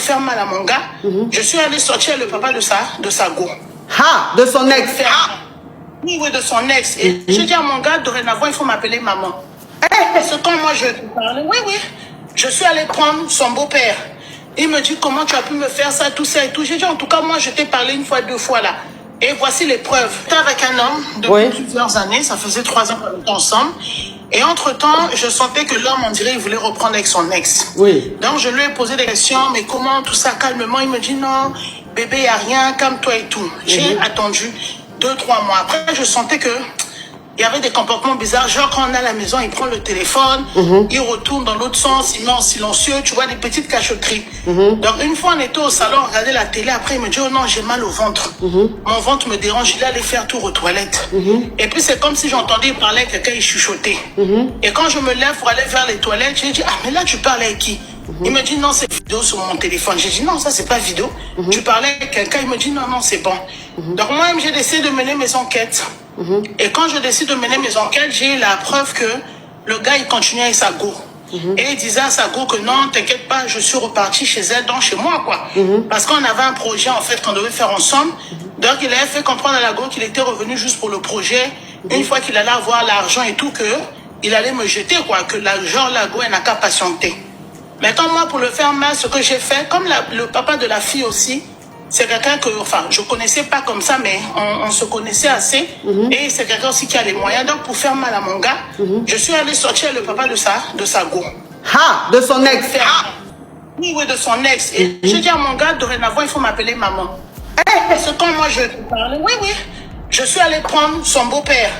faire mal à mon gars, je suis allée sortir le papa de sa go. Ah, de son ex. Oui, de son ex. Et je dis à mon gars, dorénavant, il faut m'appeler maman. Parce que quand moi je parlais, je suis allée prendre son beau-père. Il me dit, comment tu as pu me faire ça, tout ça et tout. J'ai dit, en tout cas, moi, je t'ai parlé une fois, 2 fois là. Et voici les preuves. J'étais avec un homme depuis plusieurs années. Ça faisait 3 ans qu'on était ensemble. Et entre-temps, je sentais que l'homme, on dirait, il voulait reprendre avec son ex. Donc, je lui ai posé des questions. Mais comment, tout ça, calmement. Il me dit, non, bébé, il n'y a rien, calme-toi et tout. J'ai attendu 2-3 mois. Après, je sentais que il y avait des comportements bizarres. Genre, quand on est à la maison, il prend le téléphone, il retourne dans l'autre sens, il met en silencieux, tu vois, des petites cachotteries. Donc, une fois, on était au salon, on regardait la télé. Après, il me dit, oh non, j'ai mal au ventre. Mon ventre me dérange. Il allait faire tour aux toilettes. Et puis, c'est comme si j'entendais parler avec quelqu'un, il chuchotait. Et quand je me lève pour aller vers les toilettes, j'ai dit, ah, mais là, tu parles avec qui? Il me dit, non, c'est vidéo sur mon téléphone. J'ai dit, non, ça, c'est pas vidéo. Tu parlais avec quelqu'un, il me dit, non, non, c'est bon. Donc, moi-même, j'ai décidé de mener mes enquêtes. Et quand je décide de mener mes enquêtes, j'ai la preuve que le gars, il continuait avec sa go. Et il disait à sa go que non, t'inquiète pas, je suis reparti chez elle, donc chez moi, quoi. Parce qu'on avait un projet, en fait, qu'on devait faire ensemble. Donc, il avait fait comprendre à la go qu'il était revenu juste pour le projet. Une fois qu'il allait avoir l'argent et tout, qu'il allait me jeter, quoi. Que la go, elle n'a qu'à patienter. Maintenant, moi, pour le faire mal, ce que j'ai fait, comme le papa de la fille aussi, c'est quelqu'un que, enfin, je connaissais pas comme ça, mais on se connaissait assez. Et c'est quelqu'un aussi qui a les moyens. Donc, pour faire mal à mon gars, je suis allée sortir le papa de sa go. Ah, de son ex. Oui, de son ex. Et je dis à mon gars, dorénavant, il faut m'appeler maman. Parce que quand moi je parlais, je suis allée prendre son beau-père.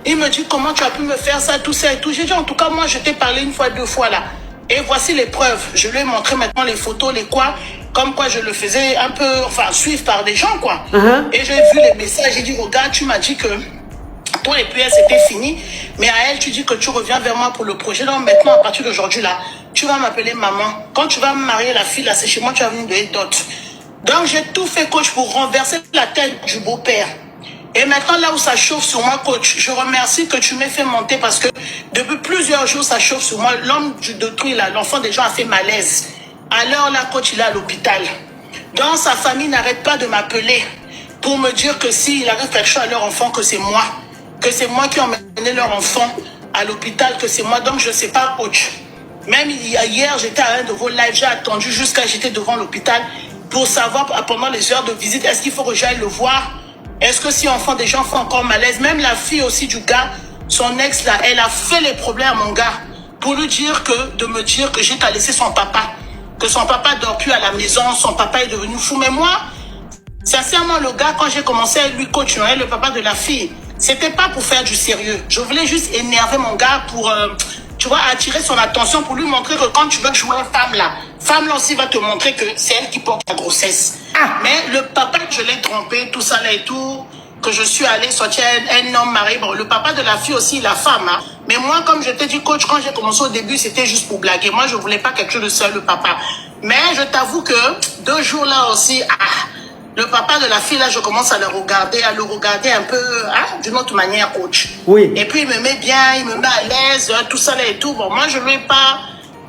Il me dit, comment tu as pu me faire ça, tout ça et tout. J'ai dit, en tout cas, moi, je t'ai parlé une fois, 2 fois là. Et voici les preuves. Je lui ai montré maintenant les photos, les quoi. Comme quoi je le faisais un peu, enfin, suivre par des gens, quoi. Et j'ai vu les messages, j'ai dit, regarde, tu m'as dit que toi et puis elle, c'était fini. Mais à elle, tu dis que tu reviens vers moi pour le projet. Donc maintenant, à partir d'aujourd'hui, là, tu vas m'appeler maman. Quand tu vas me marier la fille, là, c'est chez moi, tu vas venir donner dot. Donc j'ai tout fait, coach, pour renverser la tête du beau-père. Et maintenant, là où ça chauffe sur moi, coach, je remercie que tu m'aies fait monter parce que depuis plusieurs jours, ça chauffe sur moi. L'homme de truc, là, l'enfant des gens a fait malaise. Alors là, coach, il est à l'hôpital. Donc, sa famille n'arrête pas de m'appeler pour me dire que s'il arrive quelque chose à leur enfant, que c'est moi. Que c'est moi qui ai emmené leur enfant à l'hôpital, que c'est moi. Donc, je ne sais pas, coach. Même hier, j'étais à un de vos lives, j'ai attendu jusqu'à j'étais devant l'hôpital pour savoir pendant les heures de visite, est-ce qu'il faut que j'aille le voir? Est-ce que si enfant des gens font encore malaise? Même la fille aussi du gars, son ex là, elle a fait les problèmes à mon gars pour lui dire de me dire que j'ai qu'à laisser son papa. Que son papa dort plus à la maison, son papa est devenu fou. Mais moi, sincèrement, le gars, quand j'ai commencé à lui coacher, le papa de la fille, c'était pas pour faire du sérieux. Je voulais juste énerver mon gars pour, tu vois, attirer son attention pour lui montrer que quand tu veux jouer femme là aussi va te montrer que c'est elle qui porte la grossesse. Mais le papa, je l'ai trompé, tout ça là et tout, que je suis allée sortir un homme marié. Bon, le papa de la fille aussi, la femme, hein. Mais moi, comme je t'ai dit, coach, quand j'ai commencé au début, c'était juste pour blaguer. Moi, je voulais pas quelque chose de seul, le papa. Mais je t'avoue que 2 jours là aussi, le papa de la fille, là, je commence à le regarder un peu, d'une autre manière, coach. Et puis, il me met bien, il me met à l'aise, tout ça là et tout. Bon, moi, je ne vais pas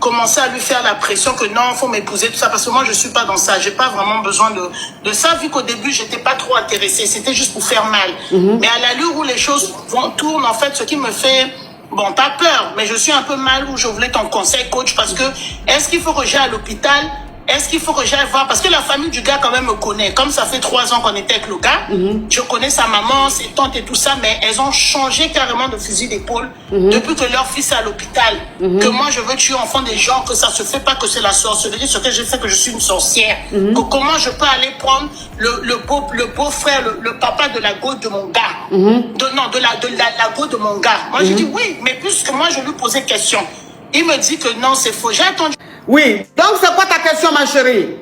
commencer à lui faire la pression que non, il faut m'épouser, tout ça, parce que moi, je ne suis pas dans ça. J'ai pas vraiment besoin de ça, vu qu'au début, j'étais pas trop intéressée. C'était juste pour faire mal. Mais à l'allure où les choses tournent, en fait, ce qui me fait, bon, pas peur, mais je suis un peu mal où je voulais ton conseil, coach, parce que est-ce qu'il faut que j'aille à l'hôpital? Est-ce qu'il faut que j'aille voir? Parce que la famille du gars, quand même, me connaît. Comme ça fait 3 ans qu'on était avec le gars, je connais sa maman, ses tantes et tout ça, mais elles ont changé carrément de fusil d'épaule depuis que leur fils est à l'hôpital. Que moi, je veux tuer enfant des gens, que ça se fait pas, que c'est la sorcellerie, ce que j'ai fait, que je suis une sorcière. Que comment je peux aller prendre le beau-frère, le papa de la go de mon gars. De la go de mon gars. Moi, je dis oui, mais puisque moi, je lui posais question. Il me dit que non, c'est faux. J'ai attendu. Oui, donc c'est quoi ta question, ma chérie?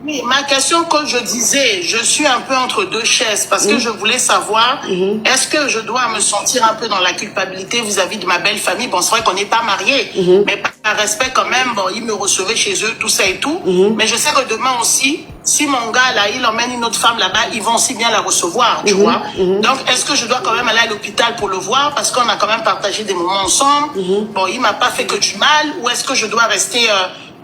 Oui, ma question, comme je disais, je suis un peu entre 2 chaises parce que je voulais savoir, est-ce que je dois me sentir un peu dans la culpabilité vis-à-vis de ma belle famille? Bon, c'est vrai qu'on n'est pas mariés, mais par respect quand même, bon, ils me recevaient chez eux, tout ça et tout. Mais je sais que demain aussi, si mon gars là, il emmène une autre femme là-bas, ils vont aussi bien la recevoir, tu vois. Donc, est-ce que je dois quand même aller à l'hôpital pour le voir parce qu'on a quand même partagé des moments ensemble? Bon, il m'a pas fait que du mal, ou est-ce que je dois rester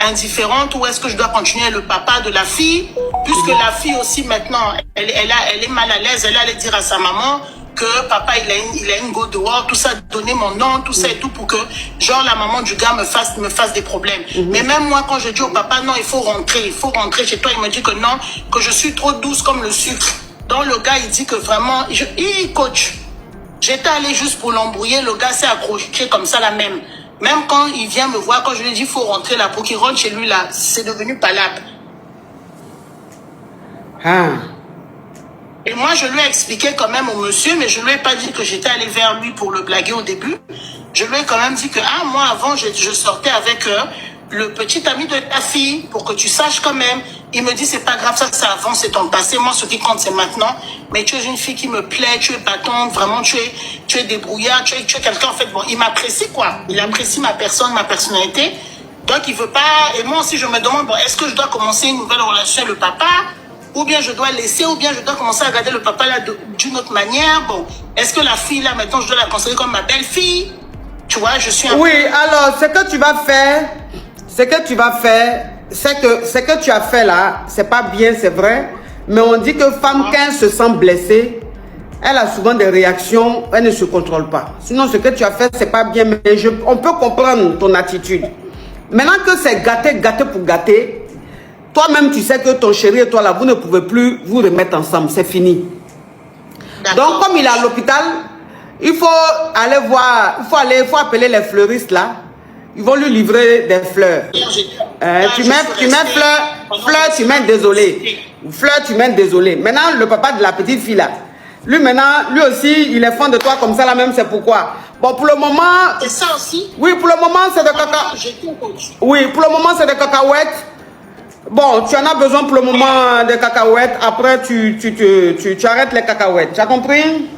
indifférente ou est-ce que je dois continuer le papa de la fille, puisque la fille aussi maintenant, elle est mal à l'aise, elle allait dire à sa maman que papa il a une go dehors, tout ça, donner mon nom, tout ça et tout pour que genre la maman du gars me fasse des problèmes. Mais même moi quand je dis au papa non, il faut rentrer chez toi, il me dit que non, que je suis trop douce comme le sucre. Donc le gars il dit que vraiment, coach, j'étais allé juste pour l'embrouiller, le gars s'est accroché comme ça là même. Même quand il vient me voir, quand je lui dis il faut rentrer là, pour qu'il rentre chez lui là, c'est devenu palable. Ah. Et moi, je lui ai expliqué quand même au monsieur, mais je ne lui ai pas dit que j'étais allé vers lui pour le blaguer au début. Je lui ai quand même dit que, moi, avant, je sortais avec le petit ami de ta fille, pour que tu saches quand même. Il me dit, c'est pas grave, ça, c'est avant, c'est ton passé. Moi, ce qui compte, c'est maintenant. Mais tu es une fille qui me plaît, tu es battante, vraiment, tu es débrouillard, tu es quelqu'un, en fait, bon, il m'apprécie, quoi. Il apprécie ma personne, ma personnalité. Donc, il veut pas, et moi aussi, je me demande, bon, est-ce que je dois commencer une nouvelle relation avec le papa? Ou bien je dois laisser, ou bien je dois commencer à regarder le papa là d'une autre manière. Bon, est-ce que la fille là, maintenant, je dois la considérer comme ma belle-fille? Tu vois, je suis un Oui, alors, ce que tu vas faire, c'est que ce que tu as fait là, c'est pas bien, c'est vrai. Mais on dit que femme, quand elle se sent blessée, elle a souvent des réactions, elle ne se contrôle pas. Sinon, ce que tu as fait, c'est pas bien, mais on peut comprendre ton attitude. Maintenant que c'est gâté pour gâter, toi-même, tu sais que ton chéri et toi, là, vous ne pouvez plus vous remettre ensemble. C'est fini. Donc, comme il est à l'hôpital, il faut aller voir, il faut appeler les fleuristes, là. Ils vont lui livrer des fleurs. Tu mets fleurs, tu mets désolé. Fleurs, tu mets désolé. Maintenant, le papa de la petite fille, là, lui, maintenant, lui aussi, il est fan de toi comme ça, là même, c'est pourquoi. Bon, pour le moment... C'est ça aussi? Oui, pour le moment, c'est de cacahuètes. Oui, pour le moment, c'est de cacahuètes. Bon, tu en as besoin pour le moment des cacahuètes. Après, tu arrêtes les cacahuètes. Tu as compris?